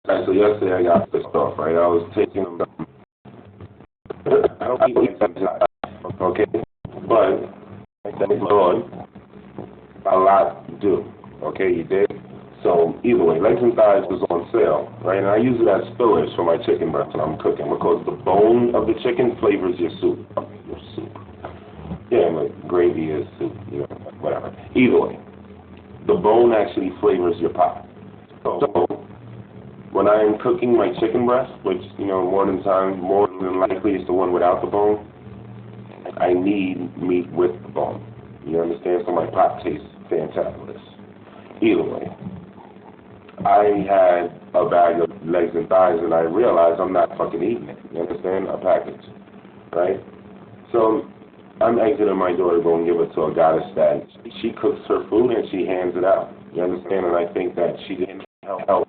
Right, so yesterday I got pissed off, right? I was taking I don't eat okay? But thank Lord, a lot do. Okay, you did? So either way, legs and thighs was on sale, right? And I use it as fillers for my chicken breast when I'm cooking because the bone of the chicken flavors your soup. Your soup. Yeah, but gravy is soup, you know, whatever. Either way, the bone actually flavors your pot. So when I am cooking my chicken breast, which, you know, more than likely is the one without the bone, I need meat with the bone. You understand? So my pot tastes fantabulous. Either way, I had a bag of legs and thighs and I realized I'm not fucking eating it. You understand? A package. Right? So I'm exiting my door to go and give it to a goddess that she cooks her food and she hands it out. You understand? And I think that she didn't help.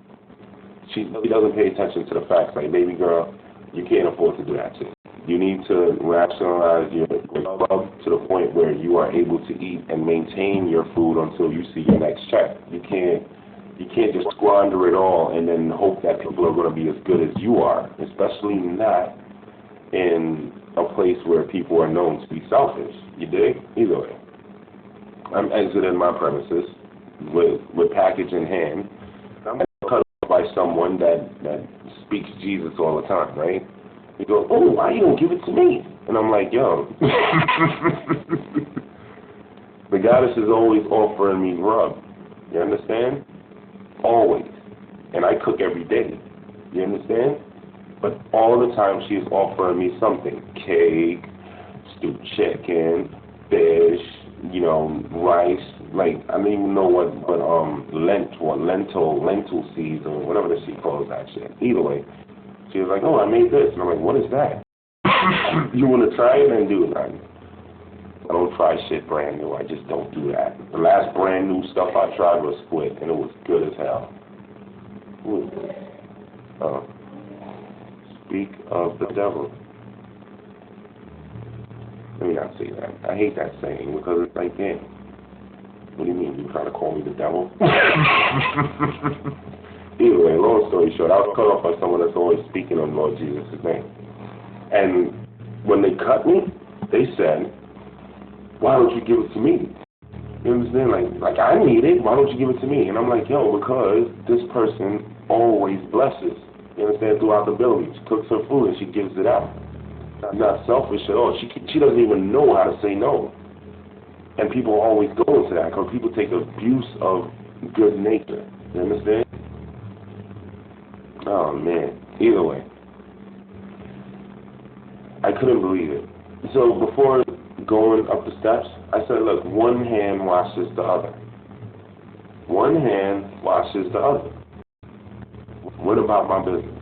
She doesn't pay attention to the facts. Like, baby girl, you can't afford to do that shit. You need to rationalize your love to the point where you are able to eat and maintain your food until you see your next check. You can't just squander it all and then hope that people are going to be as good as you are, especially not in a place where people are known to be selfish. You dig? Either way, I'm exiting my premises with package in hand. I'm cut off by someone that speaks Jesus all the time, right? He goes, oh, why you don't give it to me? And I'm like, yo. The goddess is always offering me grub. You understand? Always. And I cook every day. You understand? But all the time she is offering me something. Cake, stewed chicken, fish, you know, rice. Like, I don't even know what lentil seeds or whatever the she calls that shit. Either way. She was like, oh, I made this. And I'm like, what is that? You want to try it? Then do it. I don't try shit brand new. I just don't do that. The last brand new stuff I tried was squid, and it was good as hell. Ooh. Speak of the devil. Let me not say that. I hate that saying because it's like, damn. What do you mean? You trying to call me the devil? Either way, long story short, I was cut off by someone that's always speaking on Lord Jesus' name. And when they cut me, they said, why don't you give it to me? You understand? Like I need it, why don't you give it to me? And I'm like, yo, because this person always blesses. You understand? Throughout the building. She cooks her food and she gives it out. I'm not selfish at all. She doesn't even know how to say no. And people always go into that because people take abuse of good nature. You understand? Oh, man. Either way. I couldn't believe it. So before going up the steps, I said, look, one hand washes the other. One hand washes the other. What about my business?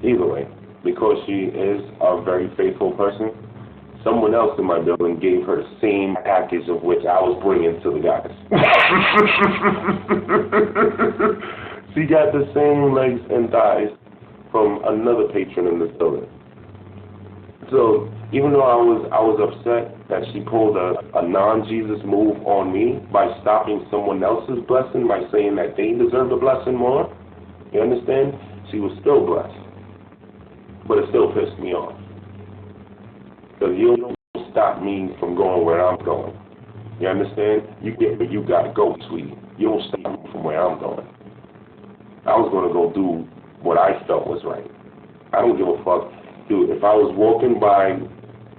Either way, because she is a very faithful person, someone else in my building gave her the same package of which I was bringing to the goddess. She got the same legs and thighs from another patron in this building. So even though I was upset that she pulled a non-Jesus move on me by stopping someone else's blessing by saying that they deserve the blessing more, you understand? She was still blessed. But it still pissed me off. Because you don't stop me from going where I'm going. You understand? You get where you gotta go, sweetie. You don't stop me from where I'm going. I was gonna go do what I felt was right. I don't give a fuck. Dude, if I was walking by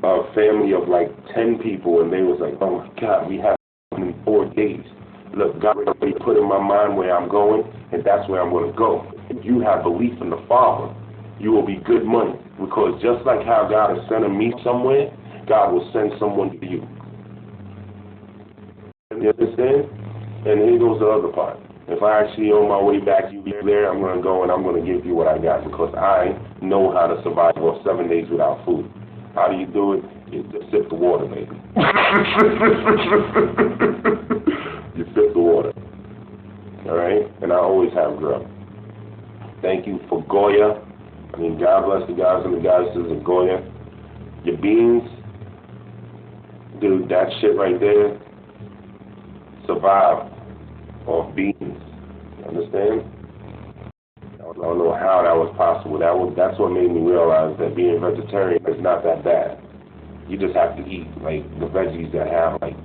a family of like 10 people and they was like, oh my God, we have in 4 days. Look, God already put in my mind where I'm going, and that's where I'm going to go. If you have belief in the Father, you will be good money. Because just like how God is sending me somewhere, God will send someone to you. You understand? And here goes the other part. If I actually on my way back you there, I'm going to go and I'm going to give you what I got because I know how to survive for 7 days without food. How do you do it? You just sip the water, baby. You sip the water. All right? And I always have grub. Thank you for Goya. God bless the guys and the goddesses of Goya. Your beans, dude, that shit right there, survive off beans. You understand? I don't know how that was possible. That's what made me realize that being vegetarian is not that bad. You just have to eat like the veggies that have like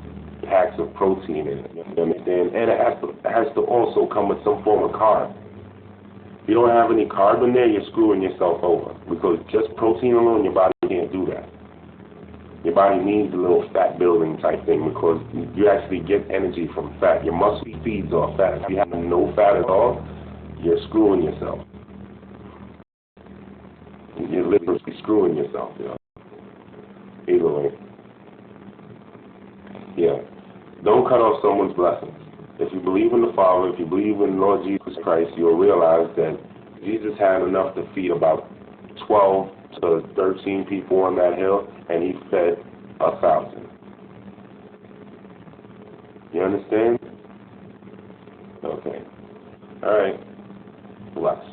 packs of protein in it. You understand? And it has to also come with some form of carb. If you don't have any carb in there, you're screwing yourself over, because just protein alone, your body can't do that. Your body needs a little fat building type thing, because you actually get energy from fat. Your muscle feeds off fat. If you have no fat at all, you're screwing yourself. You're literally screwing yourself, you know. Either way. Yeah. Don't cut off someone's blessings. If you believe in the Father, if you believe in Lord Jesus Christ, you'll realize that Jesus had enough to feed about 12 to 13 people on that hill, and he fed 1,000. You understand? Okay. All right. Bless.